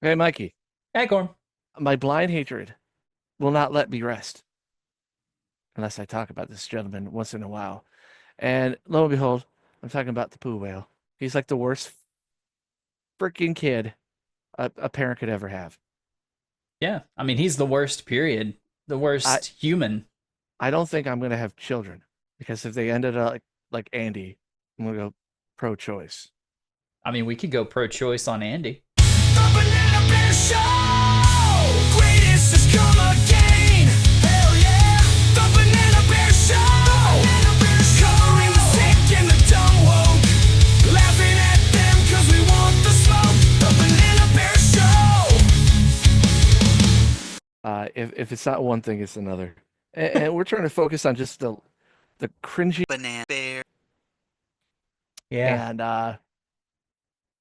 Hey, Mikey, Acorn. my blind hatred will not let me rest unless I talk about this gentleman once in a while. And lo and behold, I'm talking about the Poo Whale. He's like the worst freaking kid a parent could ever have. Yeah, I mean he's the worst. Period. The I worst human. I don't think I'm gonna have children because if they ended up like Andy, I'm gonna go pro-choice. I mean we could go pro-choice on Andy. The Banana Bear Show! Greatest has come again! Hell yeah! The Banana Bear Show! Covering the sick and the dumb woke. Laughing at them cause we want the smoke. The Banana Bear Show! If it's not one thing, it's another. And we're trying to focus on just the cringy Banana Bear. Yeah. and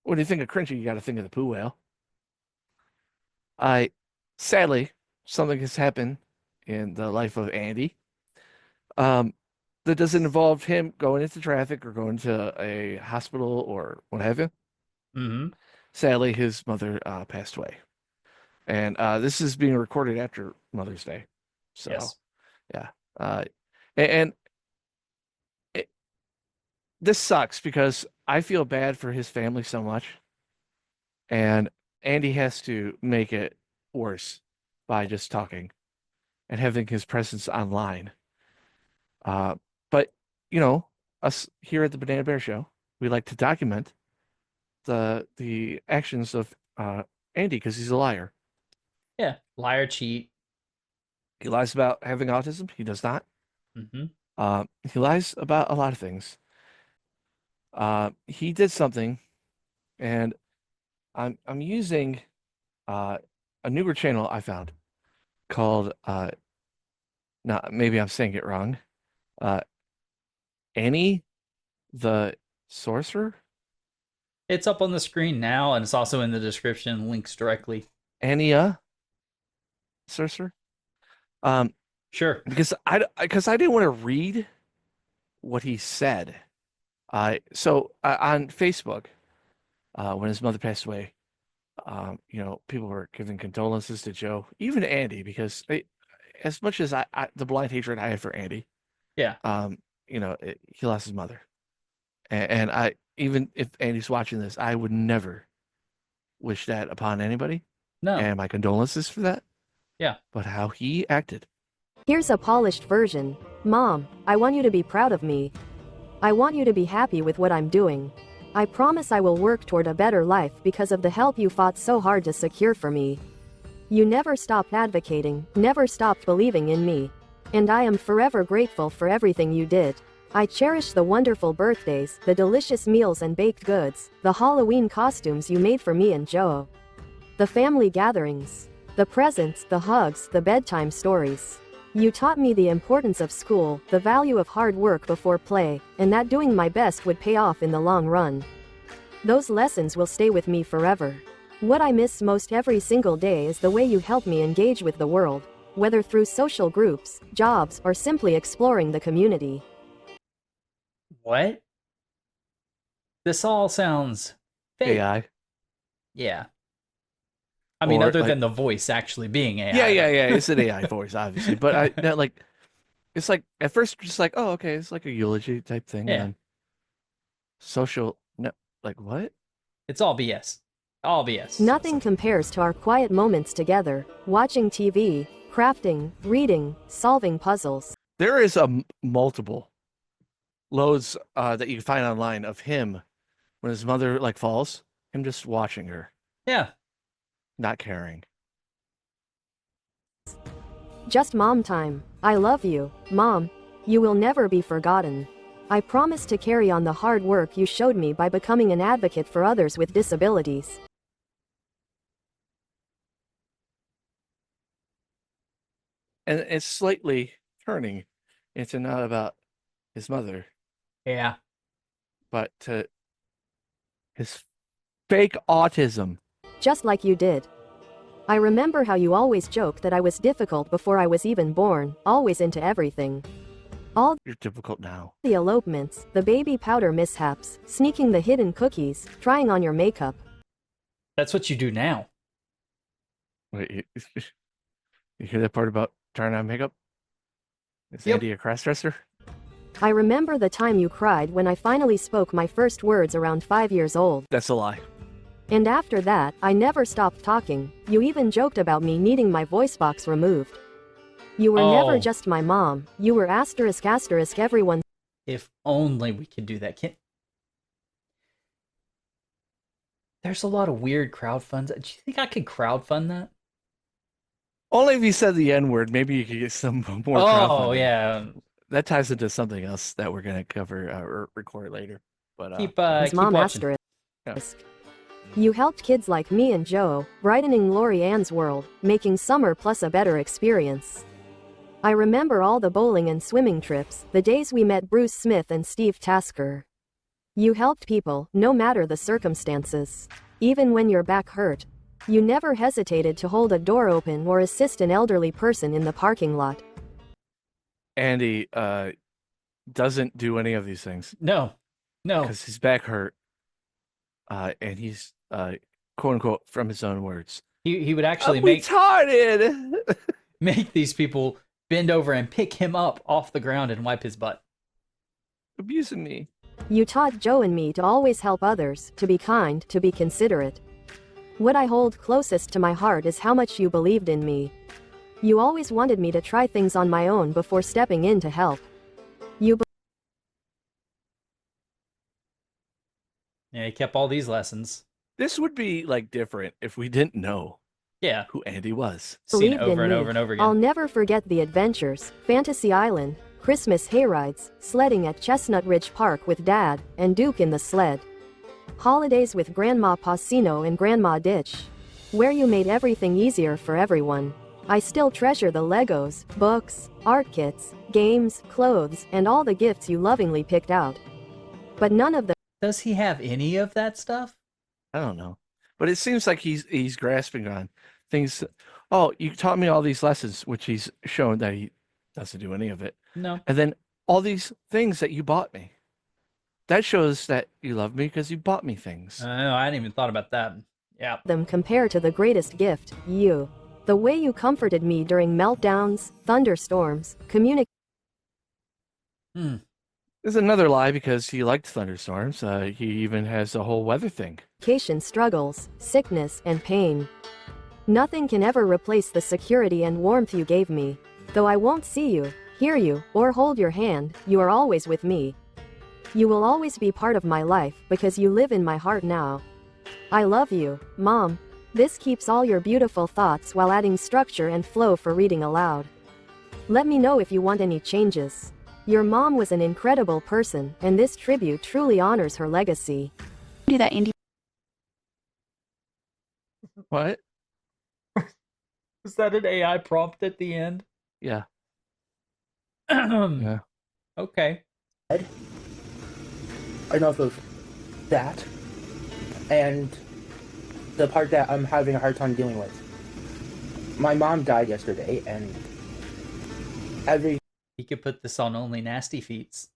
when you think of cringy, you got to think of the Poo Whale. I sadly something has happened in the life of Andy. Um, that doesn't involve him going into traffic or going to a hospital or what have you. Mm-hmm. Sadly, his mother passed away, and this is being recorded after Mother's Day. So, Yes. yeah, uh, and it, this sucks because I feel bad for his family so much, and Andy has to make it worse by just talking and having his presence online. Uh, but you know, us here at the Banana Bear Show, we like to document the actions of Andy because he's a liar. Yeah. Liar, cheat. He lies about having autism. He does not. Mm-hmm. He lies about a lot of things. He did something, and I'm using uh, a newer channel I found called now maybe I'm saying it wrong. Uh, Annie the Sorcerer. It's up on the screen now, and it's also in the description. Links directly. Ania Sorcerer. Um, Sure. because I didn't want to read what he said. So on Facebook, when his mother passed away, people were giving condolences to Joe, even Andy, because as much as the blind hatred I had for Andy, Yeah. he lost his mother, and I even if Andy's watching this, I would never wish that upon anybody, No. and my condolences for that. Yeah. But how he acted. Here's a polished version. Mom, I want you to be proud of me. I want you to be happy with what I'm doing. I promise I will work toward a better life because of the help you fought so hard to secure for me. You never stopped advocating, never stopped believing in me. And I am forever grateful for everything you did. I cherish the wonderful birthdays, the delicious meals and baked goods, the Halloween costumes you made for me and Joe. The family gatherings, the presents, the hugs, the bedtime stories. You taught me the importance of school, the value of hard work before play, and that doing my best would pay off in the long run. Those lessons will stay with me forever. What I miss most every single day is the way you help me engage with the world, whether through social groups, jobs, or simply exploring the community. What? This all sounds fake. AI. Yeah. I mean, Or other like, than the voice actually being AI. yeah. It's an AI voice, obviously, but it's like at first just like, oh, okay, it's like a eulogy type thing, and Yeah. then social, no, like what? It's all BS. All BS. Nothing compares to our quiet moments together, watching TV, crafting, reading, solving puzzles. There is multiple loads that you can find online of him when his mother like falls, him just watching her, Yeah. not caring. Just mom time. I love you, Mom. You will never be forgotten. I promise to carry on the hard work you showed me by becoming an advocate for others with disabilities. And it's slightly turning into not about his mother, Yeah. but to his fake autism. Just like you did. I remember how you always joked that I was difficult before I was even born, always into everything. All You're difficult now. the elopements, the baby powder mishaps, sneaking the hidden cookies, trying on your makeup. That's what you do now. Wait, you hear that part about turning on makeup? Is Yep. Andy a crossdresser? I remember the time you cried when I finally spoke my first words around 5 years old. That's a lie. And after that, I never stopped talking. You even joked about me needing my voice box removed. You were never Oh. just my mom. You were asterisk everyone. If only we could do that. There's a lot of weird crowdfunds. Do you think I could crowdfund that? Only if you said the N word, maybe you could get some more Oh, crowdfunding. yeah. That ties into something else that we're gonna cover or record later. But Keep Mom watching. asterisk. You helped kids like me and Joe, brightening Lori Ann's world, making summer plus a better experience. I remember all the bowling and swimming trips, the days we met Bruce Smith and Steve Tasker. You helped people, no matter the circumstances. Even when your back hurt. You never hesitated to hold a door open or assist an elderly person in the parking lot. Andy doesn't do any of these things No. because his back hurt, and he's quote unquote from his own words. He would actually I'm make retarded. these people bend over and pick him up off the ground and wipe his butt. Abusing me. You taught Joe and me to always help others, to be kind, to be considerate. What I hold closest to my heart is how much you believed in me. You always wanted me to try things on my own before stepping in to help. Yeah, he kept all these lessons. This would be like different if we didn't know Yeah. who Andy was. Seen it Believed in over and me. over and over again. I'll never forget the adventures, Fantasy Island, Christmas hayrides, sledding at Chestnut Ridge Park with Dad, and Duke in the sled. Holidays with Grandma Pacino and Grandma Ditch. Where you made everything easier for everyone. I still treasure the Legos, books, art kits, games, clothes, and all the gifts you lovingly picked out. But none of them Does he have any of that stuff? I don't know, but it seems like he's grasping on things. Oh, you taught me all these lessons, which he's shown that he doesn't do any of it. No. And then all these things that you bought me. That shows that you love me because you bought me things. I hadn't even thought about that. Yeah. compare to the greatest gift, you. The way you comforted me during meltdowns, thunderstorms, There's another lie because he liked thunderstorms. He even has a whole weather thing. communication struggles, sickness, and pain. Nothing can ever replace the security and warmth you gave me. Though I won't see you, hear you, or hold your hand, you are always with me. You will always be part of my life because you live in my heart now. I love you, Mom. This keeps all your beautiful thoughts while adding structure and flow for reading aloud. Let me know if you want any changes. Your mom was an incredible person, and this tribute truly honors her legacy. Do that, Andy. What? Is that an AI prompt at the end? Yeah. Yeah. Okay. Enough of that and the part that I'm having a hard time dealing with. My mom died yesterday, and everything He could put this on only nasty feats.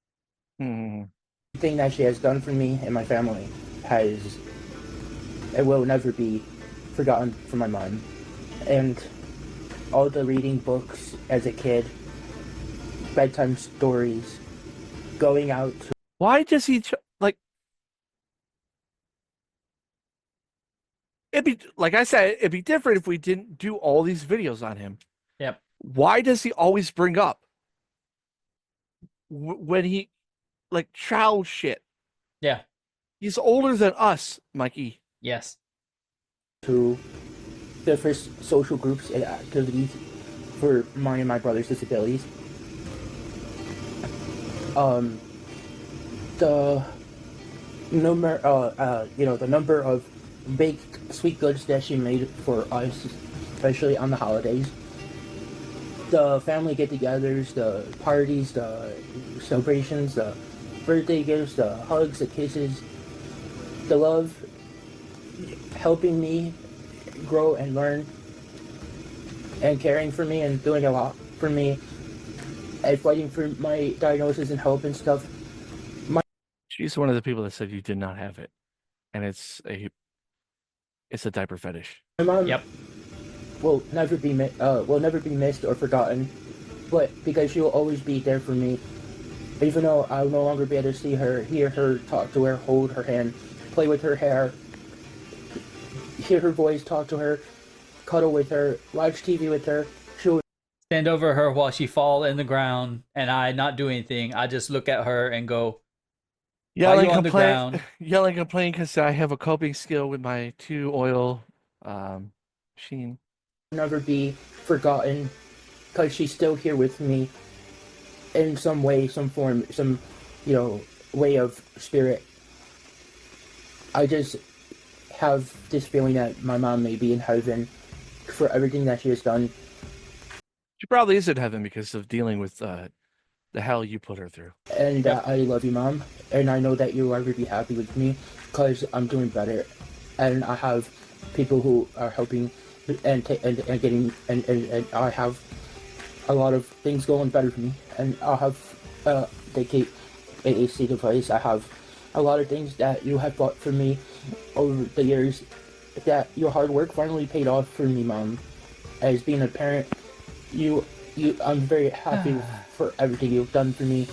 that she has done for me and my family it will never be forgotten from my mind. And all the reading books as a kid, bedtime stories, going out to Why does he like? It'd be like I said. It'd be different if we didn't do all these videos on him. Yep. Why does he always bring up when he like child shit? Yeah. He's older than us, Mikey. Yes. to different social groups and activities for mine and my brother's disabilities. The number, the number of baked sweet goods that she made for us, especially on the holidays. The family get-togethers, the parties, the celebrations, the birthday gifts, the hugs, the kisses, the love, helping me grow and learn, and caring for me and doing a lot for me, and fighting for my diagnosis and help and stuff. She's one of the people that said you did not have it, and it's a diaper fetish. My mom Yep. will never be missed or forgotten, but because she will always be there for me, even though I'll no longer be able to see her, hear her, talk to her, hold her hand, play with her hair, hear her voice, talk to her, cuddle with her, watch TV with her. She'll Stand over her while she fall in the ground, and I not do anything. I just look at her and go, "Why Yelling, you on the complain, ground?" yelling, complain because I have a coping skill with my 2 oil machine. never be forgotten because she's still here with me in some way, some form, some, way of spirit. I just have this feeling that my mom may be in heaven for everything that she has done. She probably is in heaven because of dealing with the hell you put her through. And I love you, Mom. And I know that you'll ever be happy with me because I'm doing better. And I have people who are helping and I have a lot of things going better for me. And I have the AAC device. I have a lot of things that you have bought for me over the years that your hard work finally paid off for me, Mom. As being a parent, I'm very happy for everything you've done for me,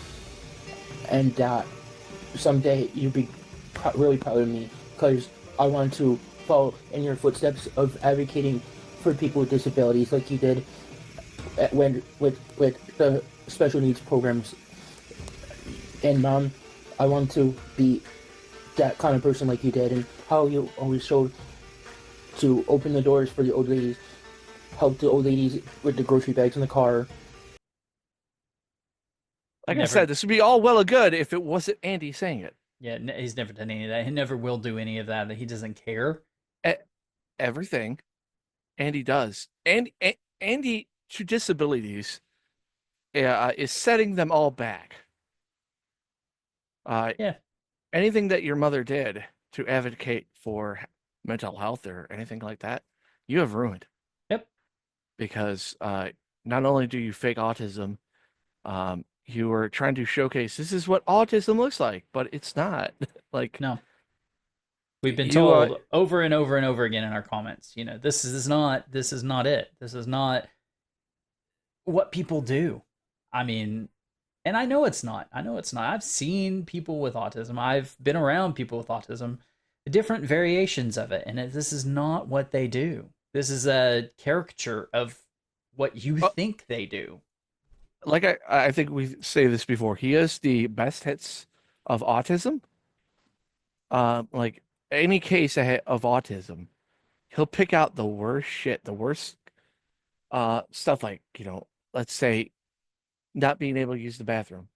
and that someday you'll be really proud of me, because I want to follow in your footsteps of advocating for people with disabilities like you did with the special needs programs. And Mom, I want to be that kind of person like you did, and how you always showed to open the doors for the old ladies, help the old ladies with the grocery bags in the car. Like I said, this would be all well and good if it wasn't Andy saying it. Yeah, he's never done any of that. He never will do any of that. He doesn't care. Everything Andy does, Andy to disabilities, is setting them all back. Yeah. Anything that your mother did to advocate for mental health or anything like that, you have ruined. Yep. Because not only do you fake autism, you are trying to showcase this is what autism looks like, but it's not. Like, no. We've been told over and over and over again in our comments, this is not it. This is not what people do. I mean, and I know it's not. I've seen people with autism. I've been around people with autism, different variations of it, and this is not what they do. This is a caricature of what you think they do. Like I think we say this before. He is the best hits of autism. Like any case of autism, he'll pick out the worst shit, the worst stuff, like, let's say not being able to use the bathroom.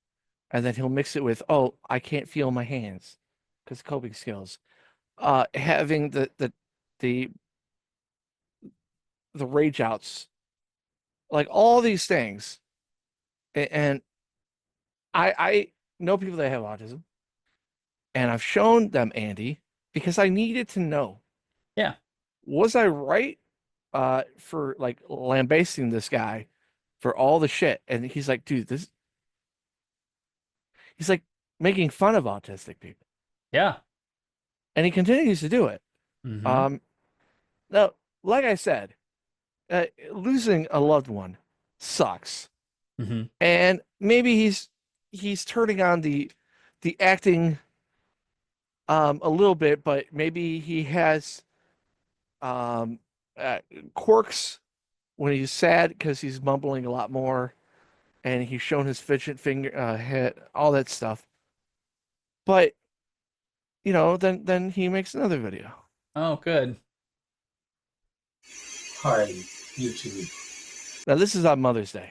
And then he'll mix it with, oh, I can't feel my hands because coping skills. Having the rage outs, like all these things. And I know people that have autism, and I've shown them Andy because I needed to know. Yeah. Was I right for like lambasting this guy for all the shit? And he's like, dude, he's like making fun of autistic people. Yeah. And he continues to do it. Mm-hmm. Now, like I said, losing a loved one sucks. Mm-hmm. And maybe he's turning on the acting a little bit, but maybe he has quirks when he's sad because he's mumbling a lot more, and he's shown his fidget finger head, all that stuff. But then he makes another video. Oh, good. Hi, YouTube. Now this is on Mother's Day.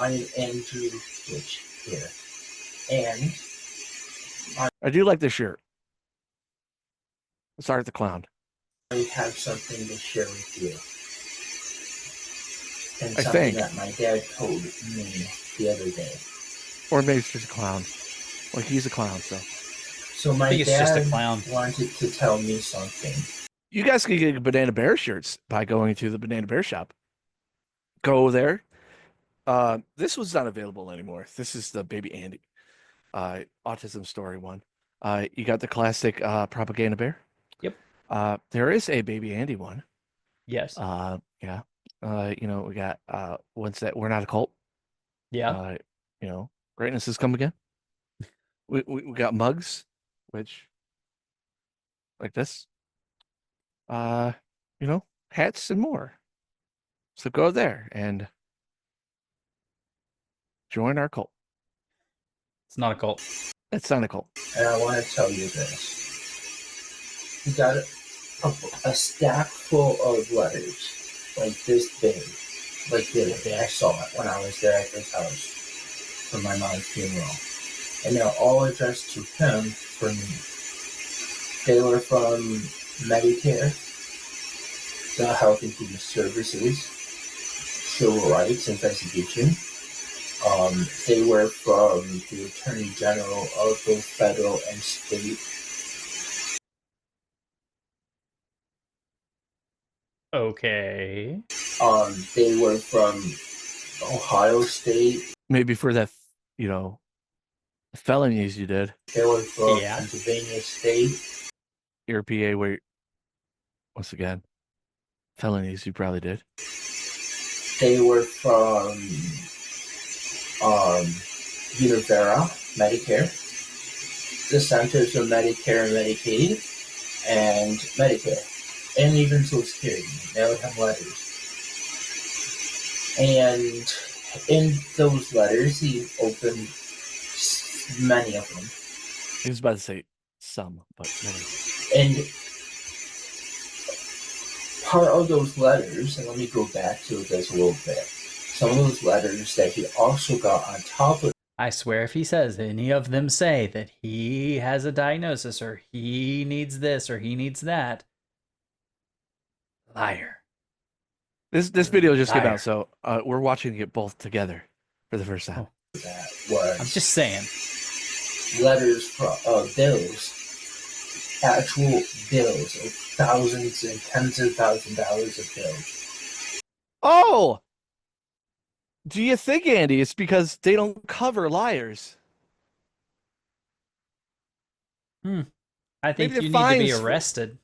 I am AndrewDitch here, and I do like this shirt. Sorry, the clown. I have something to share with you. And I something think. that my dad told me the other day. Or maybe it's just a clown. Like, he's a clown, so. So my think it's just a dad clown. wanted to tell me something. You guys can get Banana Bear shirts by going to the Banana Bear shop. Go there. This was not available anymore. This is the Baby Andy autism story one. You got the classic Propaganda Bear. Yep. There is a Baby Andy one. Yes. Yeah. We got what's that? We're not a cult. Yeah. Greatness has come again. We got mugs, which like this. Uh, hats and more. So go there and join our cult. It's not a cult. It's not a cult. And I want to tell you this. We got a stack full of letters, like this big, like the other day I saw it when I was there at his house for my mom's funeral. And they're all addressed to him for me. They were from Medicare, the Health and Human Services, Civil Rights Investigation. They were from the Attorney General of both federal and state. Okay. They were from Ohio State. Maybe for that, felonies you did. They were from Yeah. Pennsylvania State. Your PA, where once again, felonies you probably did. They were from Univera, Medicare, the Centers of Medicare and Medicaid, and Medicare, and even Social Security. They would have letters. And in those letters, he opened many of them. He was about to say some, but And part of those letters, and let me go back to this a little bit, some of those letters that he also got on top of. I swear if he says any of them say that he has a diagnosis or he needs this or he needs that, liar. this video just came Liar. out, so we're watching it both together for the first time. That was I'm just saying. letters from bills, actual bills of thousands and tens of thousands of dollars of bills. Oh! Do you think, Andy, it's because they don't cover liars? I think Maybe you they're need to be fines for- arrested.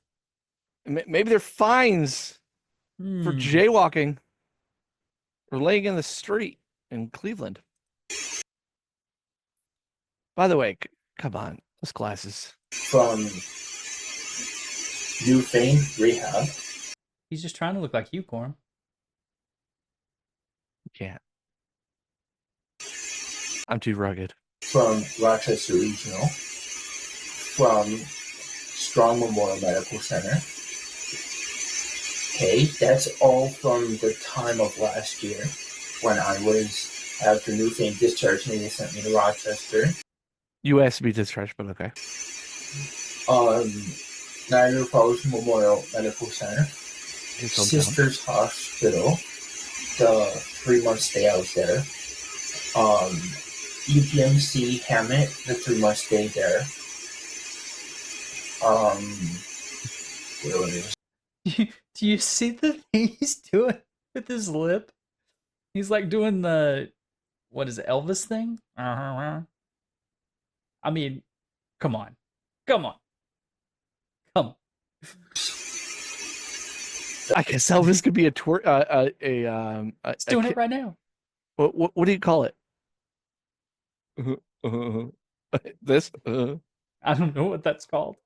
Maybe they're fines for jaywalking or laying in the street in Cleveland. By the way, come on, those glasses. From New Fame Rehab, He's just trying to look like you, Corm. You can't. I'm too rugged. from Rochester Regional, from Strong Memorial Medical Center. Okay, that's all from the time of last year when I was after New Fame discharged me. They sent me to Rochester. You asked me to discharge, but okay. Niagara Falls Memorial Medical Center, His hometown. Sisters Hospital, the 3-month stay I was there. UPMC Hammett, the 3-month stay there. Where was it? Do you see the thing he's doing with his lip? He's like doing the, what is it, Elvis thing? I mean, come on. Come on. Come on. I guess Elvis could be a tour. He's doing it right now. What do you call it? This. I don't know what that's called.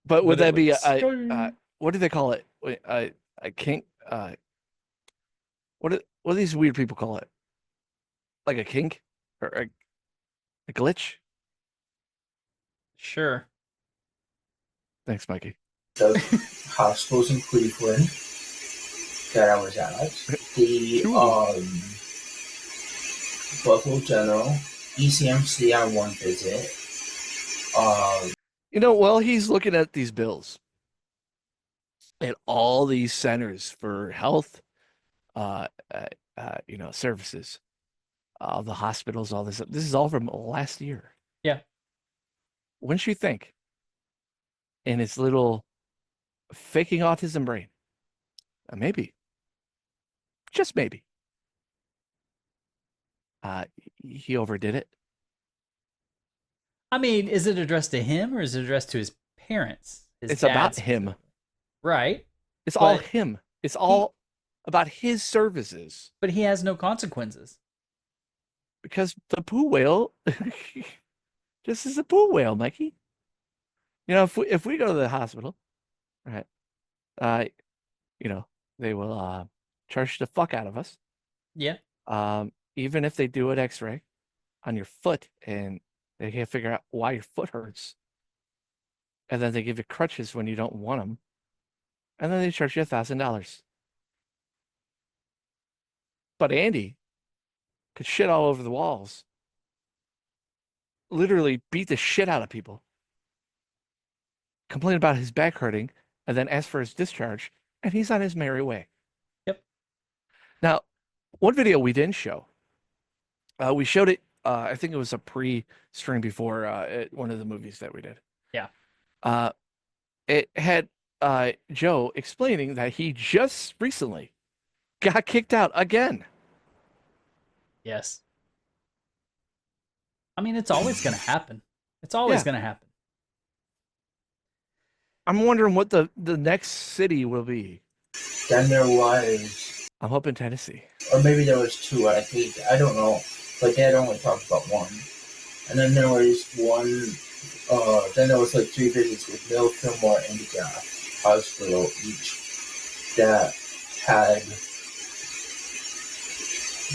But would But that it be looks what do they call it? I kink. What do these weird people call it? Like a kink or a glitch? Sure. Thanks, Mikey. The hospitals in Cleveland that I was at. The Buffalo General, ECMC on one visit. While he's looking at these bills and all these centers for health, services, all the hospitals, all this is all from last year. Yeah. Wouldn't you think? In his little faking autism brain, maybe, just maybe, he overdid it. I mean, is it addressed to him or is it addressed to his parents? It's about him. Right. It's all But him. It's all about his services But he has no consequences. because the Poo Whale just is a Poo Whale, Mikey. You know, if we go to the hospital, right? You know, they will charge the fuck out of us. Yeah. Even if they do an X-ray on your foot and they can't figure out why your foot hurts, and then they give you crutches when you don't want them, and then they charge you $1,000. But Andy could shit all over the walls, literally beat the shit out of people, complain about his back hurting, and then ask for his discharge, and he's on his merry way. Yep. Now, one video we didn't show, we showed it, I think it was a pre-stream before one of the movies that we did. Yeah. It had Joe explaining that he just recently got kicked out again. Yes. I mean, it's always going to happen. It's always going to happen. I'm wondering what the next city will be. Then there was, I'm hoping Tennessee. or maybe there was two, I think, I don't know, but Dad only talked about one. And then there was one, then there was like 3 visits with Mill, Fillmore, and DeGraff Hospital each that had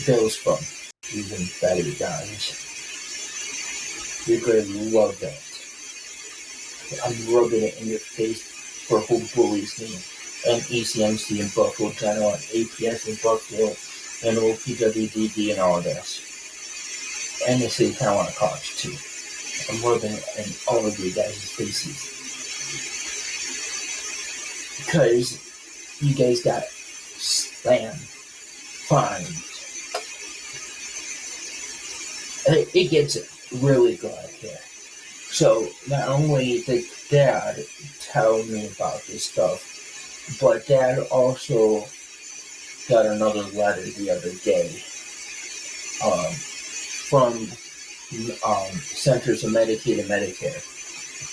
bills from even better guys. You're going to love that. I'm rubbing it in your face for who bullies me. And ECMC in Buffalo General, and APS in Buffalo, and OPWDD and all this. And the city kind of want to college too. I'm rubbing it in all of you guys' faces. Because you guys got slammed, fined. It gets really good here. So not only did Dad tell me about this stuff, but Dad also got another letter the other day from Centers of Medicaid and Medicare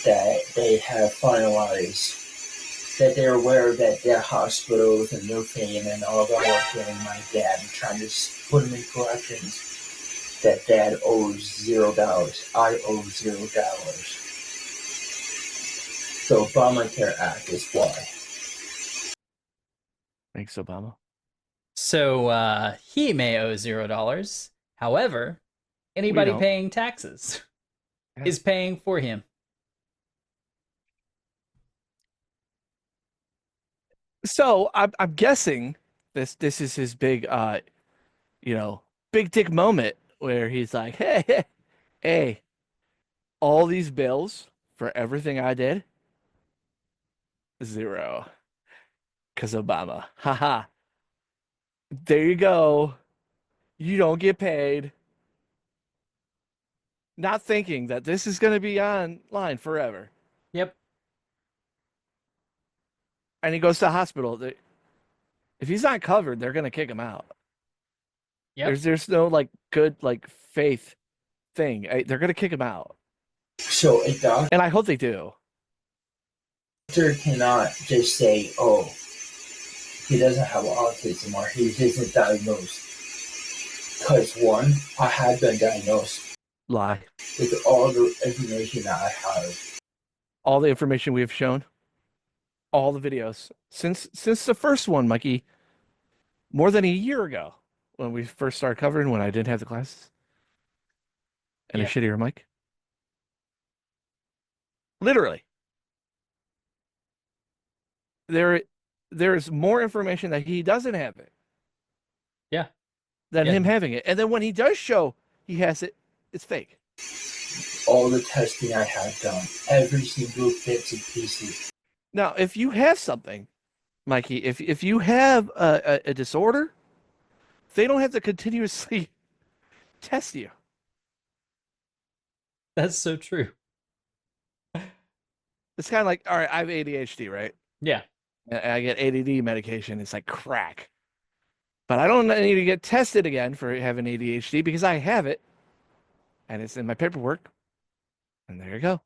that they have finalized, that they're aware that their hospitals and their fame and all that are getting my dad and trying to put him in corrections. That Dad owes $0. I owe $0. The Obamacare Act is why. Thanks, Obama. So he may owe $0. However, anybody don't. paying taxes Yeah. is paying for him. So I'm guessing this is his big big dick moment where he's like, hey, all these bills for everything I did, $0. 'Cause Obama. Haha. There you go. You don't get paid. Not thinking that this is going to be online forever. Yep. And he goes to the hospital. If he's not covered, they're going to kick him out. Yep. There's no like good like faith thing. They're going to kick him out. So a doctor And I hope they do. cannot just say, oh, he doesn't have autism or he isn't diagnosed. Because one, I have been diagnosed Lie. with all the information that I have. All the information we have shown, all the videos since the first one, Mikey, more than a year ago when we first started covering, when I didn't have the classes and a Yeah. shittier mic. Literally, there's more information that he doesn't have it. Yeah. Than Yeah. him having it, and then when he does show he has it, it's fake. All the testing I have done, every single bits and pieces. Now, if you have something, Mikey, if you have a disorder, they don't have to continuously test you. That's so true. It's kind of like, all right, I have ADHD, right? Yeah. And I get ADD medication. It's like crack. But I don't need to get tested again for having ADHD because I have it. And it's in my paperwork. And there you go.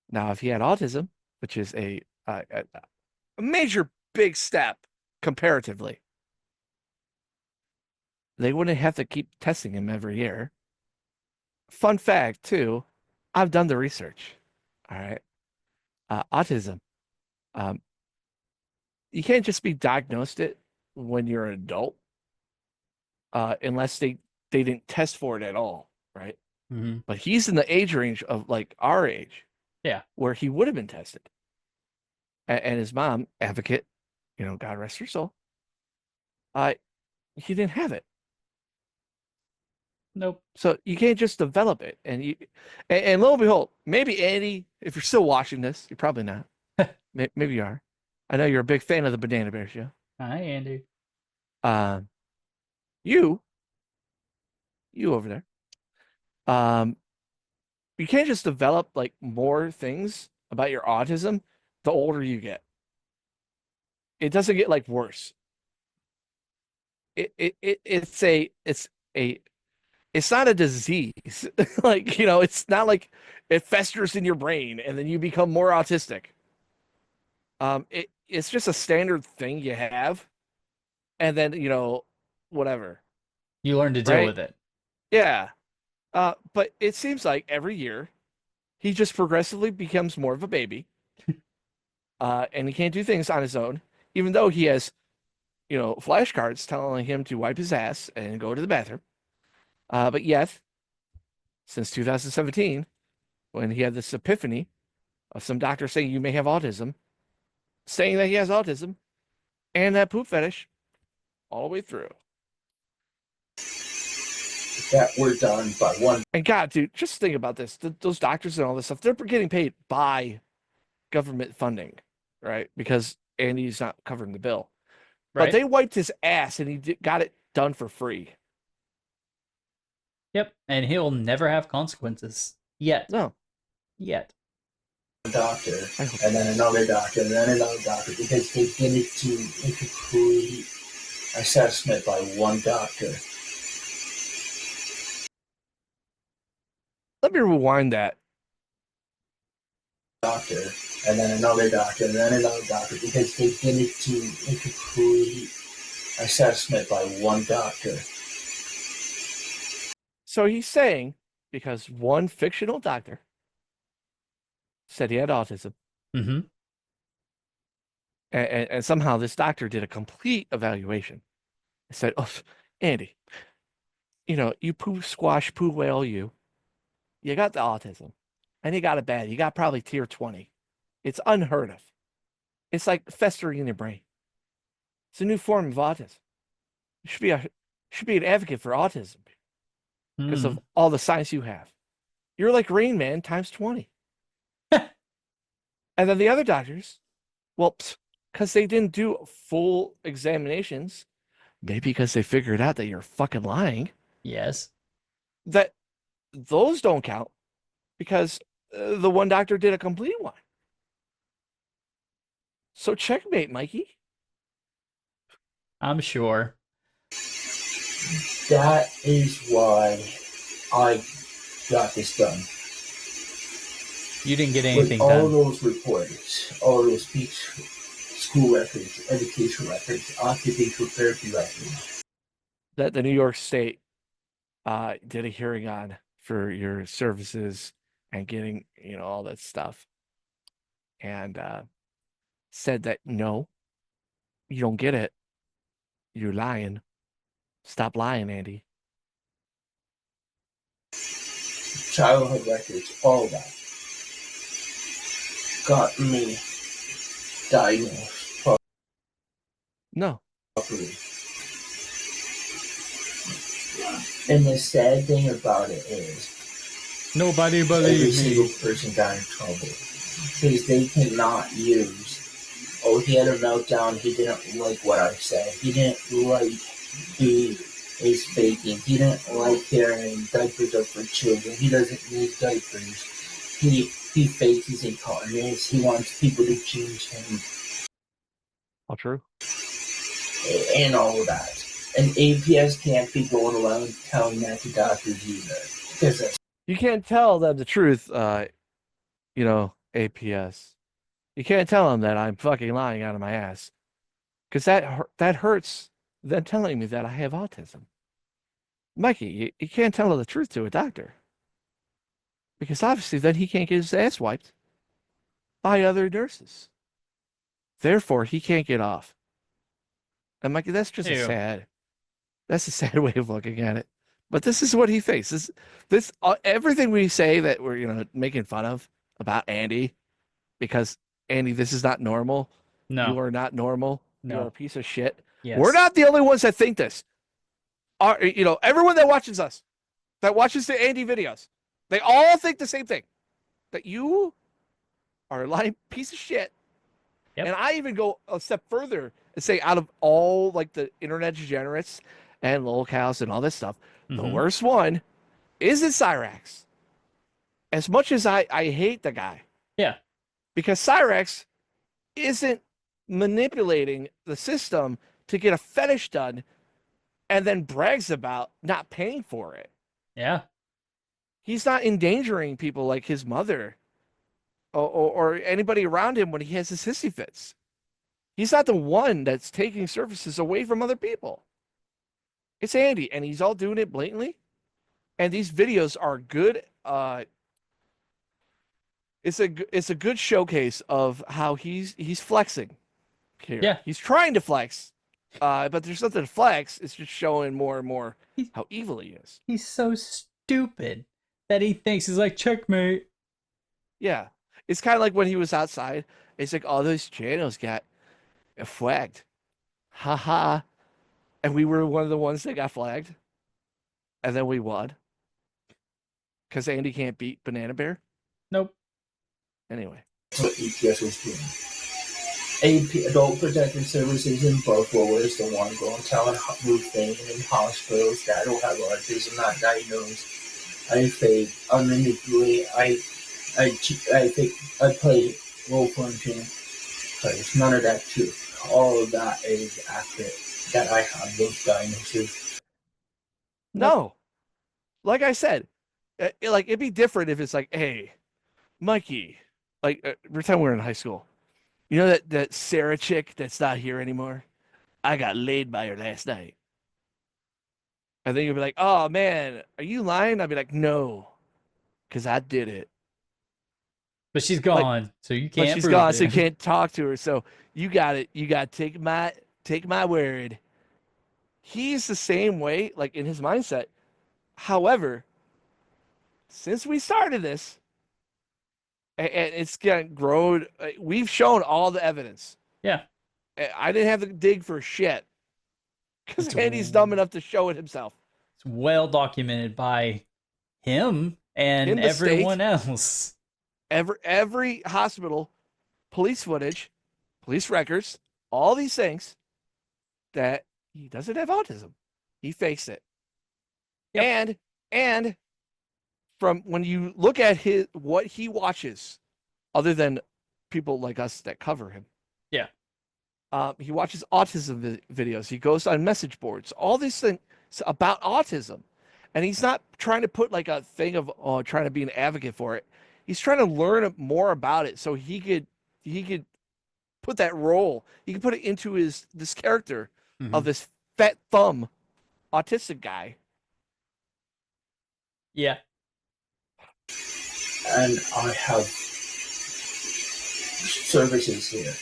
Now, if he had autism, which is a major big step comparatively. They wouldn't have to keep testing him every year. Fun fact, too, I've done the research. All right. Autism. Um, you can't just be diagnosed it when you're an adult, unless they didn't test for it at all, right? Mm-hmm. But he's in the age range of like our age, Yeah. where he would have been tested. And his mom, advocate, God rest her soul, he didn't have it. Nope. So you can't just develop it. And lo and behold, maybe Andy, if you're still watching this, you're probably not. Maybe you are. I know you're a big fan of the Banana Bear Show. Hi, Andy. You over there. You can't just develop like more things about your autism the older you get. It doesn't get like worse. It's not a disease. Like, it's not like it festers in your brain and then you become more autistic. It's just a standard thing you have, and then, whatever. You learn to deal Right? with it. Yeah. But it seems like every year he just progressively becomes more of a baby. And he can't do things on his own, even though he has, flashcards telling him to wipe his ass and go to the bathroom. But yet, since 2017, when he had this epiphany of some doctor saying you may have autism, saying that he has autism, and that poop fetish all the way through. That were done by one. And God, dude, just think about this. Those doctors and all this stuff, they're getting paid by government funding, right? Because Andy's not covering the bill. Right. But they wiped his ass and he got it done for free. Yep. And he'll never have consequences. Yet. No. Yet. Doctor, and then another doctor, and then another doctor, because they did it to a complete assessment by one doctor. Let me rewind that. Doctor, and then another doctor, and then another doctor, because they did it to a complete assessment by one doctor. So he's saying, because one fictional doctor said he had autism, Mm-hmm. and somehow this doctor did a complete evaluation. I said, "Oh, Andy, you poo whale, you got the autism, and you got it bad. You got probably tier 20. It's unheard of. It's like festering in your brain. It's a new form of autism. You should be an advocate for autism because of all the science you have. You're like Rain Man times 20." And then the other doctors, well, because they didn't do full examinations, maybe because they figured out that you're fucking lying, Yes. that those don't count because the one doctor did a complete one. So checkmate, Mikey. I'm sure. That is why I got this done. You didn't get With anything all done. those reports, all those speech, school records, education records, occupational therapy records. That the New York State did a hearing on for your services and getting, all that stuff. And said that, no, you don't get it. You're lying. Stop lying, Andy. Childhood records, all that got me diagnosed No. properly. And the sad thing about it is Nobody every believes single me. person got in trouble because they cannot use, oh, he had a meltdown, he didn't like what I said, he didn't like he is faking, he didn't like carrying diapers up for children, he doesn't need diapers, he fakes his incontinence, he wants people to change him, All true. and all of that. And APS can't be going around telling that to doctors either, because that's You can't tell them the truth, APS. You can't tell them that I'm fucking lying out of my ass. because that hurts them telling me that I have autism. Mikey, you can't tell the truth to a doctor because obviously then he can't get his ass wiped by other nurses. Therefore, he can't get off. And Mikey, that's just Ew. that's a sad way of looking at it. But this is what he thinks. This everything we say that we're making fun of about Andy, because Andy, this is not normal. No. You are not normal. No. You're a piece of shit. Yes. We're not the only ones that think this. Everyone that watches us, that watches the Andy videos, they all think the same thing. That you are a lying piece of shit. Yep. And I even go a step further and say, out of all like the internet degenerates and lolcows and all this stuff, the worst one is Cyrax. As much as I hate the guy. Yeah. Because Cyrax isn't manipulating the system to get a fetish done and then brags about not paying for it. Yeah. He's not endangering people like his mother or anybody around him when he has his hissy fits. He's not the one that's taking services away from other people. It's Andy, and he's all doing it blatantly. And these videos are good. It's a good showcase of how he's flexing here. Yeah. He's trying to flex, but there's nothing to flex. It's just showing more and more how evil he is. He's so stupid that he thinks he's like, checkmate. Yeah. It's kind of like when he was outside. It's like all those channels got flagged. Ha. And we were one of the ones that got flagged. And then we won. Because Andy can't beat Banana Bear. Nope. Anyway. That's what APS was doing. AP, Adult Protective Services in Buffalo is the one going telling roofing in hospitals that I don't have autism, not diagnosed. I fake, I manipulate, I think I play role playing game. Because none of that true. All of that is accurate. That I have those diagnoses. No. Like I said, it'd be different if it's like, hey, Mikey, pretend we're in high school. You know that Sarah chick that's not here anymore? I got laid by her last night. And then you'll be like, oh man, are you lying? I'd be like, no, because I did it. But she's gone, so you can't. But she's prove gone, it. so you can't talk to her. So you got it. You got to take my word. He's the same way, like in his mindset. However, since we started this, and it's getting grown, we've shown all the evidence. Yeah. I didn't have to dig for shit because Andy's dumb enough to show it himself. It's well documented by him and everyone else. Every hospital, police footage, police records, all these things that he doesn't have autism. He fakes it. Yep. And from when you look at what he watches, other than people like us that cover him. Yeah. He watches autism videos. He goes on message boards, all these things about autism. And he's not trying to put like a thing of trying to be an advocate for it. He's trying to learn more about it so he could put that role. He could put it into this character of this fat thumb autistic guy. Yeah. And I have services here.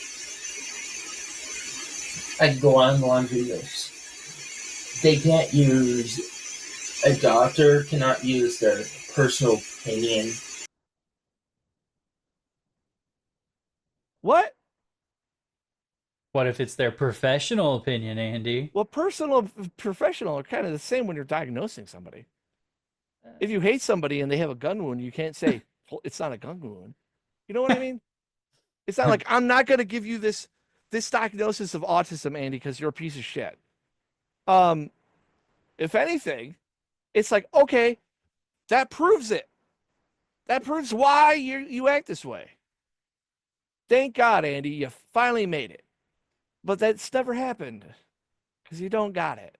I can go on videos. They can't use, a doctor cannot use their personal opinion. What? What if it's their professional opinion, Andy? Well, personal and professional are kind of the same when you're diagnosing somebody. If you hate somebody and they have a gun wound, you can't say, well, it's not a gun wound. You know what I mean? It's not like, I'm not going to give you this diagnosis of autism, Andy, because you're a piece of shit. If anything, it's like, okay, that proves it. That proves why you act this way. Thank God, Andy, you finally made it. But that's never happened because you don't got it.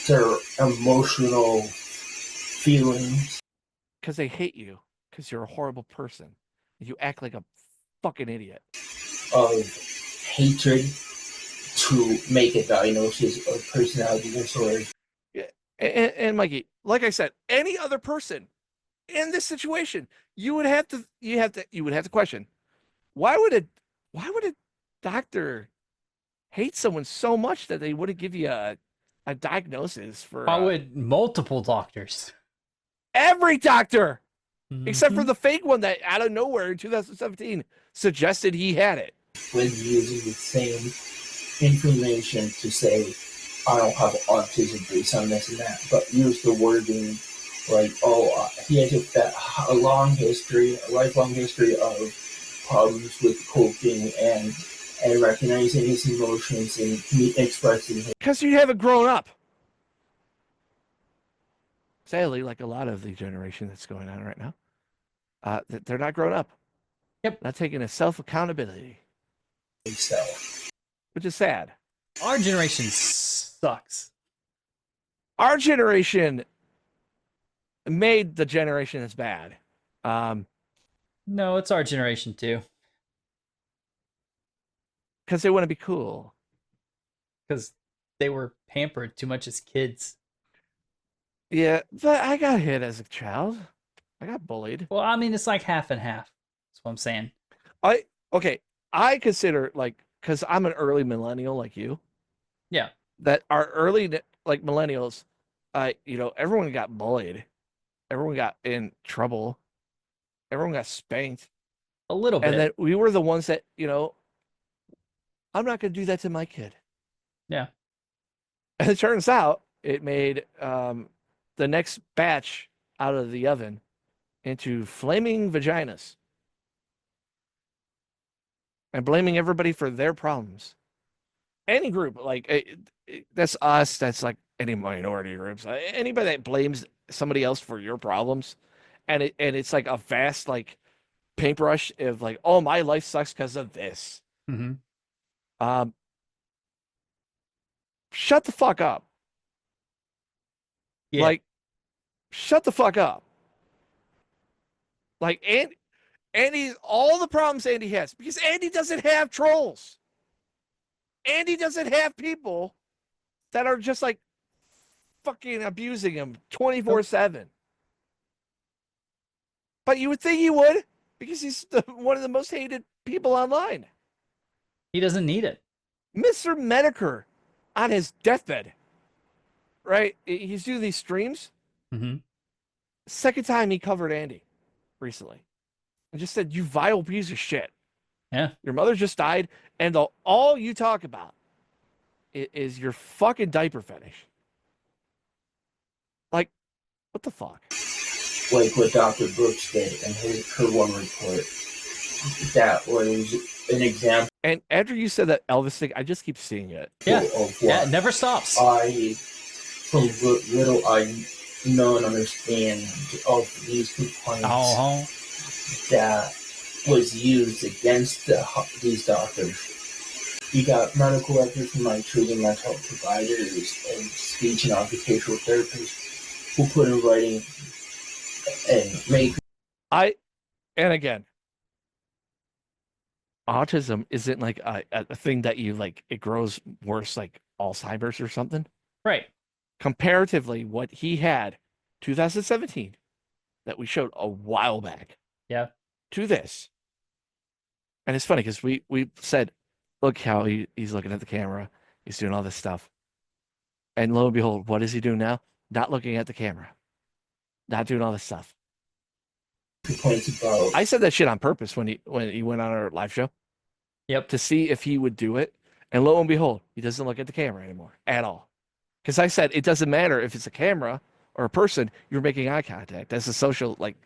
Their emotional feelings. Because they hate you because you're a horrible person. You act like a fucking idiot. Of hatred to make a diagnosis of personality disorder. Yeah. And Mikey, like I said, any other person in this situation, you would have to question, why would a doctor hate someone so much that they wouldn't give you a diagnosis for Why would multiple doctors? every doctor except for Mhm. the fake one that out of nowhere in 2017 suggested he had it. When using the same information to say, I don't have autism based on this and that, but use the wording like, oh, he has a lifelong history of problems with coping and recognizing his emotions and expressing his. Because you haven't grown up. Sadly, like a lot of the generation that's going on right now, they're not grown up. Yep. Not taking a self-accountability, Himself. which is sad. Our generation sucks. Our generation made the generation that's bad. No, it's our generation too. Because they want to be cool. Because they were pampered too much as kids. Yeah, but I got hit as a child. I got bullied. Well, I mean, it's like half and half. That's what I'm saying. I consider, like, because I'm an early millennial like you, Yeah. that our early like millennials, everyone got bullied, everyone got in trouble, everyone got spanked, A little bit. and then we were the ones that, I'm not going to do that to my kid. Yeah. And it turns out it made the next batch out of the oven into flaming vaginas and blaming everybody for their problems. Any group, like that's us, that's like any minority groups, anybody that blames somebody else for your problems, and it's like a vast like paintbrush of like, oh, my life sucks because of this. Mm-hmm. Shut the fuck up. Yeah. Like, shut the fuck up. Like, Andy, all the problems Andy has, because Andy doesn't have trolls. Andy doesn't have people that are just like fucking abusing him 24/7. But you would think he would, because he's one of the most hated people online. He doesn't need it. Mr. Medicare on his deathbed, right? He's doing these streams. Mm-hmm. Second time he covered Andy recently and just said, you vile piece of shit. Yeah. Your mother just died, and all you talk about is your fucking diaper fetish. Like, what the fuck? Like what Dr. Brooks did in her one report. That was an example. And after you said that Elvis thing, I just keep seeing it. Yeah. Of what Yeah. It never stops. from little I know and understand of these complaints Oh. that was used against these doctors. You got medical records from like treating mental health providers and speech and occupational therapists who put in writing and make. And again, autism isn't like a thing that you like, it grows worse like Alzheimer's or something. Right. Comparatively, what he had 2017 that we showed a while back. Yeah. To this. And it's funny because we said, look how he's looking at the camera. He's doing all this stuff. And lo and behold, what does he do now? Not looking at the camera. Not doing all this stuff. Complaints about. I said that shit on purpose when he went on our live show. Yep. To see if he would do it. And lo and behold, he doesn't look at the camera anymore at all. Because I said it doesn't matter if it's a camera or a person, you're making eye contact. That's a social like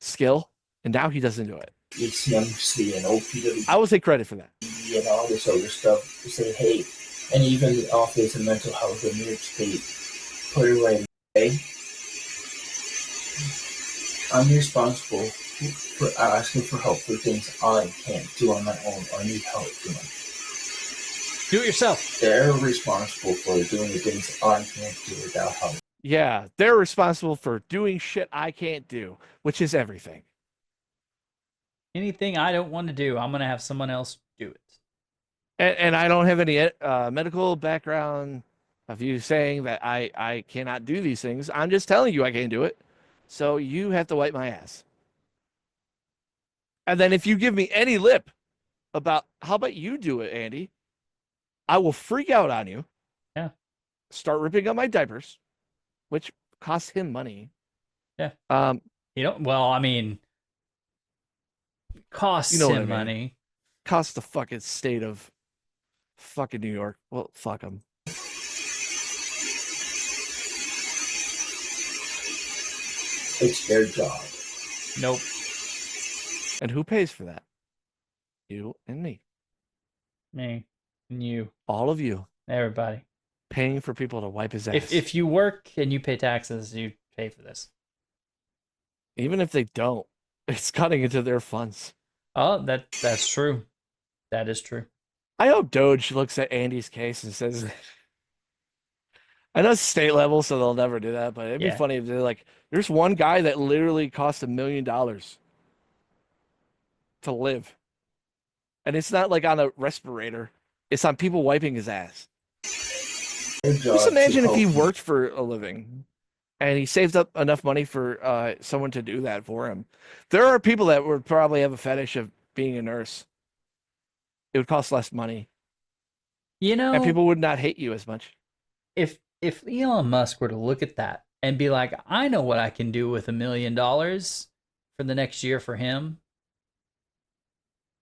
skill. And now he doesn't do it. It's CMC and OPW. I will take credit for that. And all this other stuff to say, hey, and even the Office of Mental Health in New York State put it right. Hey, I'm responsible for asking for help for things I can't do on my own or need help doing. Do it yourself. They're responsible for doing the things I can't do without help. Yeah, they're responsible for doing shit I can't do, which is everything. Anything I don't want to do, I'm going to have someone else do it. And I don't have any medical background of you saying that I cannot do these things. I'm just telling you I can't do it. So you have to wipe my ass. And then if you give me any lip about how about you do it, Andy, I will freak out on you. Yeah. Start ripping up my diapers, which costs him money. Yeah. You know, well, I mean, costs you know him money. Costs the fucking state of fucking New York. Well, fuck him. It's their job. Nope. And who pays for that? You and me. Me and you. All of you. Everybody. Paying for people to wipe his ass. If you work and you pay taxes, you pay for this. Even if they don't, it's cutting into their funds. Oh, that's true. That is true. I hope Doge looks at Andy's case and says, I know it's state level, so they'll never do that, but it'd be funny if they're like, there's one guy that literally cost $1 million to live. And it's not like on a respirator. It's on people wiping his ass. Just imagine if he worked for a living and he saved up enough money for someone to do that for him. There are people that would probably have a fetish of being a nurse. It would cost less money. You know, and people would not hate you as much. If Elon Musk were to look at that and be like, I know what I can do with $1 million for the next year for him.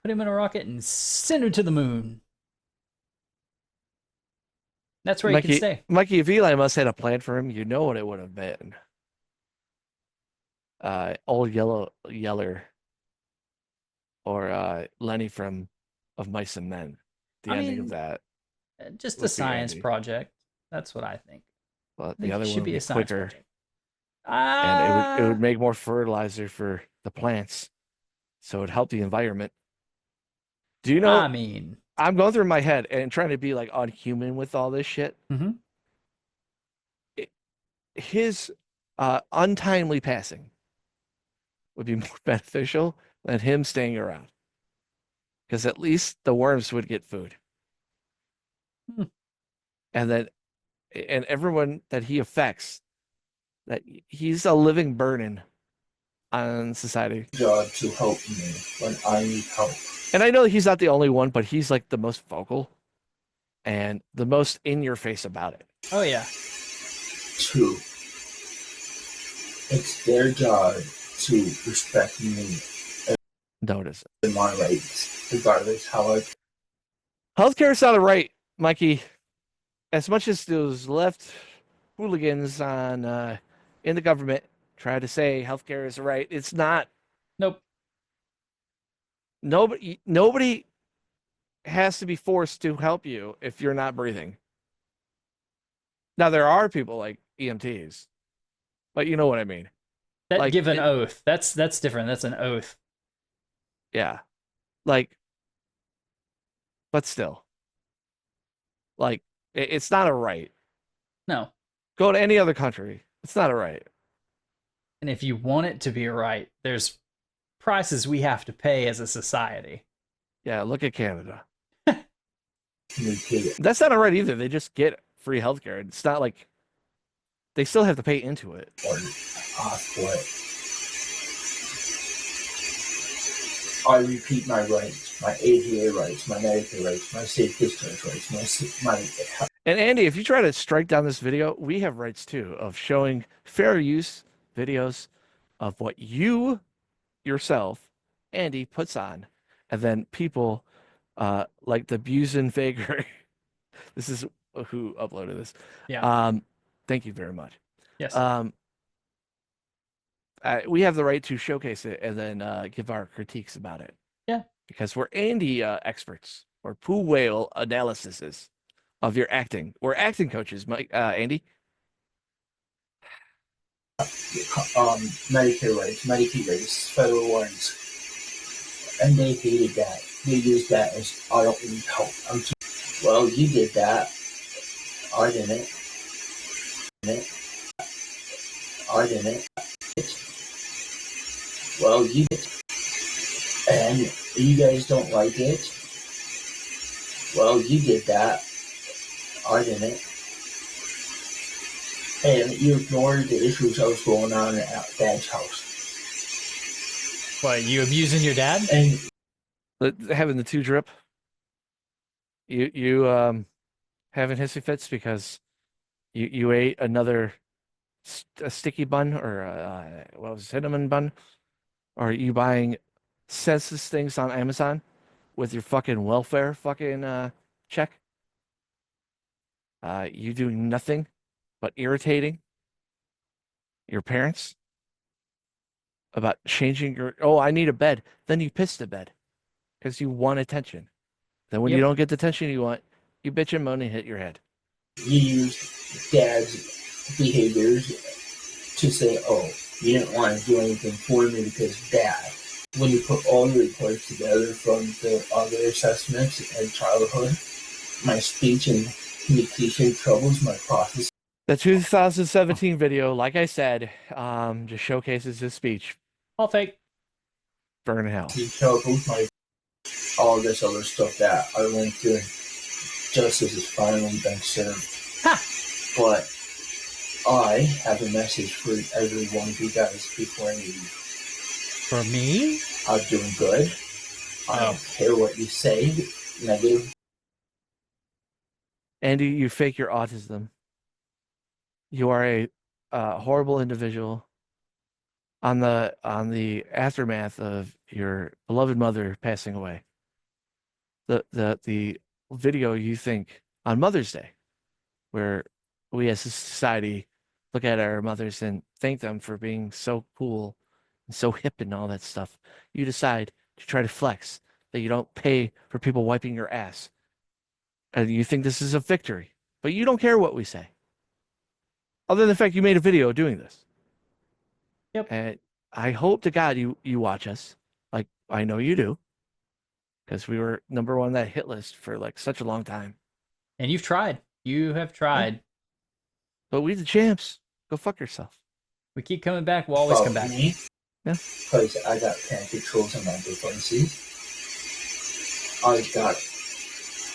Put him in a rocket and send him to the moon. That's where he can stay. Mikey, if Eli Musk had a plan for him, you know what it would have been. Old Yeller. Or Lenny from Of Mice and Men. The ending of that. Just a science project. That's what I think. Well, the other one would be a science quicker. Project. And it would make more fertilizer for the plants. So it would help the environment. Do you know? I mean, I'm going through my head and trying to be like unhuman with all this shit. Mm-hmm. His untimely passing would be more beneficial than him staying around. Because at least the worms would get food. And everyone that he affects, that he's a living burden on society. Job to help me when I need help. And I know he's not the only one, but he's like the most vocal and the most in your face about it. Oh yeah. 2. It's their job to respect me. Notice and my rights, regardless how I. Healthcare is not a right, Mikey. As much as those left hooligans on in the government try to say healthcare is a right, it's not. Nope. Nobody has to be forced to help you if you're not breathing. Now there are people like EMTs, but you know what I mean. That like, give an oath. That's different. That's an oath. Yeah. Like, but still. Like, it's not a right. No. Go to any other country. It's not a right. And if you want it to be a right, there's prices we have to pay as a society. Yeah, look at Canada. That's not a right either. They just get free healthcare. It's not like they still have to pay into it. I repeat my rights, my ADA rights, my Medicare rights, my safe discharge rights, my. And Andy, if you try to strike down this video, we have rights too of showing fair use videos of what you yourself, Andy, puts on, and then people like the Buzin Faker. This is who uploaded this. Yeah. Thank you very much. Yes. We have the right to showcase it and then give our critiques about it. Yeah. Because we're Andy experts or Poo Whale analyses of your acting. We're acting coaches, Mike, Andy. Medicare rights, Medicaid rights, federal ones. And they hated that. They used that as, I don't need help. Well, you did that. I didn't. I didn't. Well, you did. And you guys don't like it. Well, you did that. I didn't. And you ignored the issues that was going on at Dad's house. What, you abusing your dad? And Having the 2 drip. You having hissy fits because you ate another a sticky bun or what was it, cinnamon bun, or are you buying senseless things on Amazon with your fucking welfare fucking check? You doing nothing but irritating your parents about changing your, oh, I need a bed. Then you piss the bed because you want attention. Then when you Yep. don't get the attention you want, you bitch and moan and hit your head. you used Dad's behaviors to say, oh, you didn't want to do anything for me because Dad. When you put all the reports together from the other assessments in childhood, my speech and communication troubles, my process. The 2017 video, like I said, just showcases his speech. All fake. Burn in hell. Troubles, my all this other stuff that I went through. Justice has finally been served. Ha! But I have a message for every one of you guys before I leave. For me? I'm doing good. I don't care what you say. Negative. Andy, you fake your autism. You are a horrible individual. On the aftermath of your beloved mother passing away, the video you think on Mother's Day, where we as a society look at our mothers and thank them for being so cool and so hip and all that stuff, you decide to try to flex that you don't pay for people wiping your ass, and you think this is a victory, but you don't care what we say. Other than the fact you made a video doing this. Yep. And I hope to God you watch us. Like I know you do. Because we were number 1 on that hit list for like such a long time. And you've tried. You have tried. But we the champs. Go fuck yourself. We keep coming back. We'll always come back. Me, Yeah. because I got parent controls on my devices. I got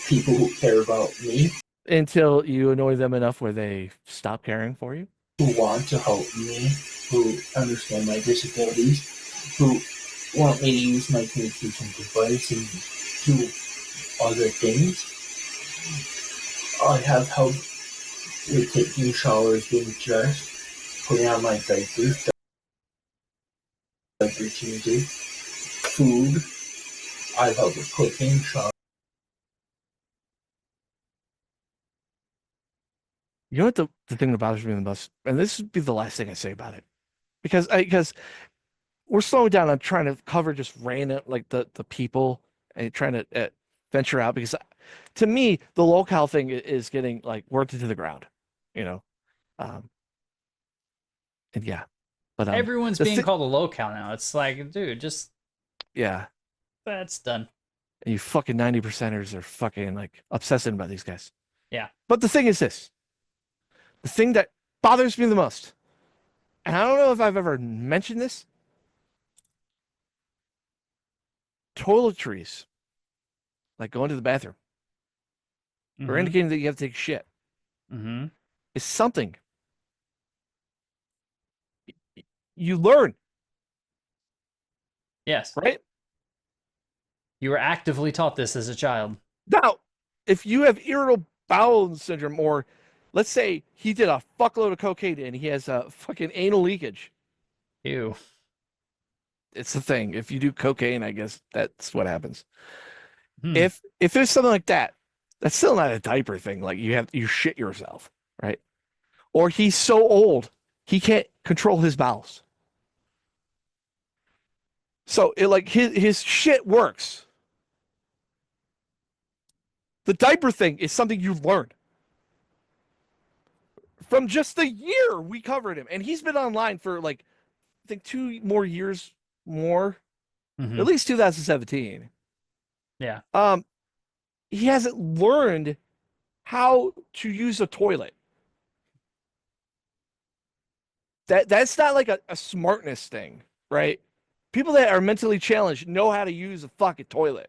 people who care about me, Until you annoy them enough where they stop caring for you. who want to help me, who understand my disabilities, who want me to use my communication device and do other things. I have help with taking showers, getting dressed, putting on my diapers, diaper changes, food. I've helped with cooking, shower. You know what the thing that bothers me the most, and this would be the last thing I say about it, because we're slowing down on trying to cover just random like the people and trying to venture out, because to me the lolcow thing is getting like worked into the ground, you know, and yeah, but Everyone's being called a lolcow now. It's like, dude, just yeah, that's done. and you fucking 90%ers are fucking like obsessing about these guys. Yeah. But the thing is this. The thing that bothers me the most, and I don't know if I've ever mentioned this, toiletries, like going to the bathroom, or indicating that you have to take shit, is something you learn. Yes. Right? You were actively taught this as a child. Now, if you have irritable bowel syndrome, or let's say he did a fuckload of cocaine and he has a fucking anal leakage. Ew. It's the thing. If you do cocaine, I guess that's what happens. Hmm. If there's something like that, that's still not a diaper thing. Like you shit yourself, right? Or he's so old he can't control his bowels. So it like his shit works. The diaper thing is something you learn. From just the year we covered him, and he's been online for like I think 2 more years more, at least 2017. Yeah. He hasn't learned how to use a toilet. That's not like a smartness thing, right? People that are mentally challenged know how to use a fucking toilet.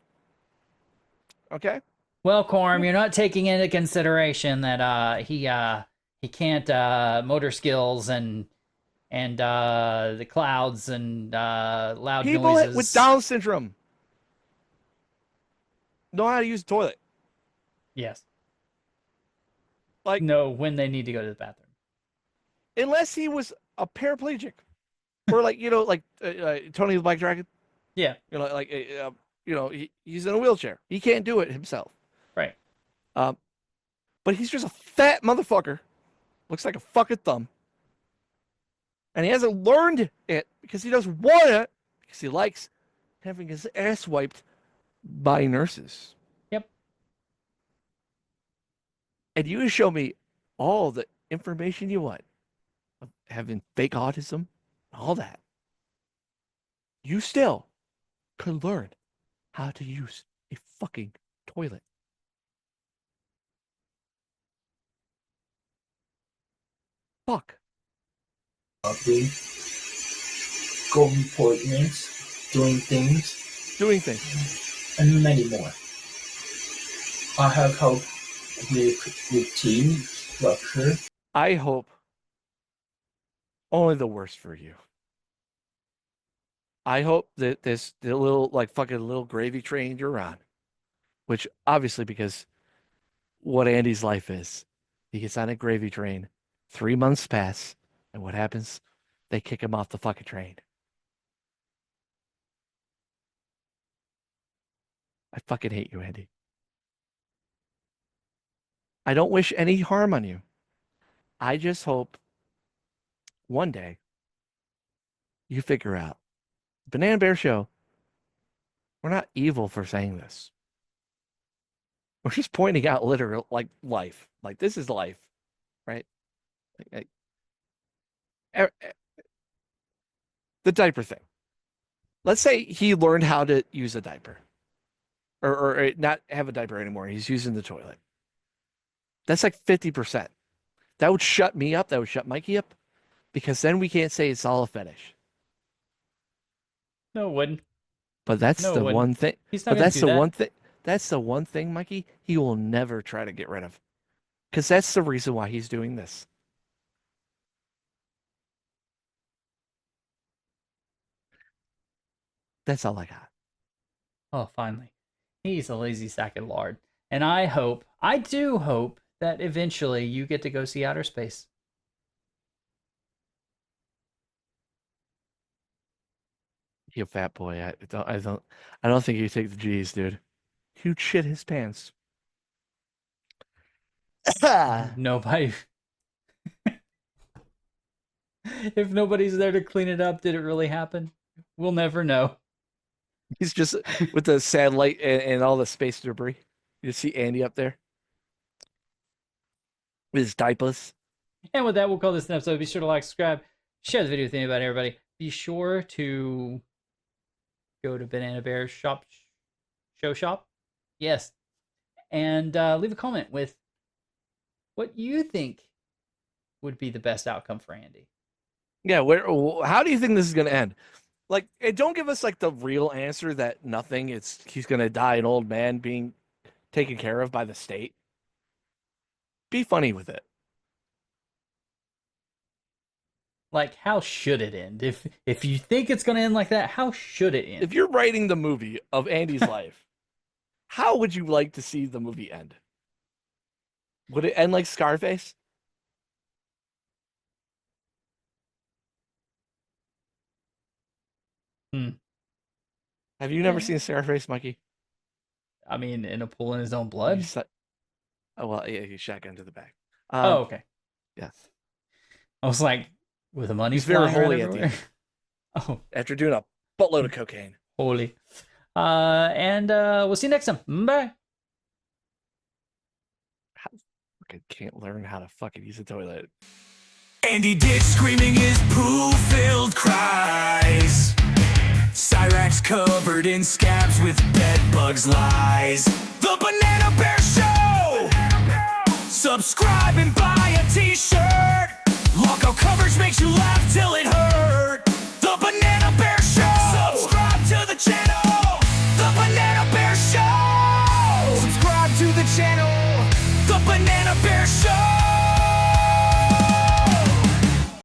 Okay? Well, Corm, you're not taking into consideration that he can't motor skills and the clouds and loud People noises. with Down syndrome know how to use a toilet. Yes. Like, know when they need to go to the bathroom. Unless he was a paraplegic, or like Tony the Black Dragon. Yeah. He's in a wheelchair. He can't do it himself. Right. But he's just a fat motherfucker. Looks like a fucking thumb. And he hasn't learned it because he doesn't want it, because he likes having his ass wiped by nurses. Yep. And you show me all the information you want of having fake autism, all that. You still could learn how to use a fucking toilet. Fuck. Go appointments, doing things, and many more. I have help with team structure. I hope only the worst for you. I hope that the little fucking little gravy train you're on, which obviously because what Andy's life is, he gets on a gravy train, 3 months pass, and what happens? They kick him off the fucking train. I fucking hate you, Andy. I don't wish any harm on you. I just hope one day you figure out. Banana Bear Show, we're not evil for saying this. We're just pointing out literal, life. Like, this is life, right? The diaper thing. Let's say he learned how to use a diaper. Or not have a diaper anymore. He's using the toilet. That's like 50%. That would shut me up. That would shut Mikey up. Because then we can't say it's all a fetish. No, it wouldn't. But that's the one thing. He's not but gonna that's do the that. one thing. That's the one thing, Mikey, he will never try to get rid of. Because that's the reason why he's doing this. That's all I got. Oh, finally. He's a lazy sack of lard. And I do hope that eventually you get to go see outer space. You fat boy. I don't think you take the G's, dude. You'd shit his pants. Nobody. If nobody's there to clean it up, did it really happen? We'll never know. He's just with the satellite and all the space debris. You see Andy up there with his diapers. And with that, we'll call this an episode. Be sure to like, subscribe, share the video with anybody, everybody. Be sure to go to Banana Bear Shop. Yes. And leave a comment with what you think would be the best outcome for Andy. Yeah, how do you think this is going to end? Like, don't give us like the real answer that nothing. He's going to die an old man being taken care of by the state. Be funny with it. Like, how should it end? If you think it's going to end like that, how should it end? If you're writing the movie of Andy's life, how would you like to see the movie end? Would it end like Scarface? Have you never seen Scarface, Mikey? I mean, in a pool in his own blood? Oh, well, yeah, he shotgun to the back. Oh, okay. Yeah. I was like, with the money He's very flying around holy at the everywhere? end. Oh, After doing a buttload of cocaine. holy. And we'll see you next time. Bye. Fucking can't learn how to fucking use a toilet. AndrewDitch screaming his poo-filled cries. Cyrax covered in scabs with bedbugs lies. The Banana Bear Show! Subscribe and buy a t-shirt. Lolcow coverage makes you laugh till it hurt. The Banana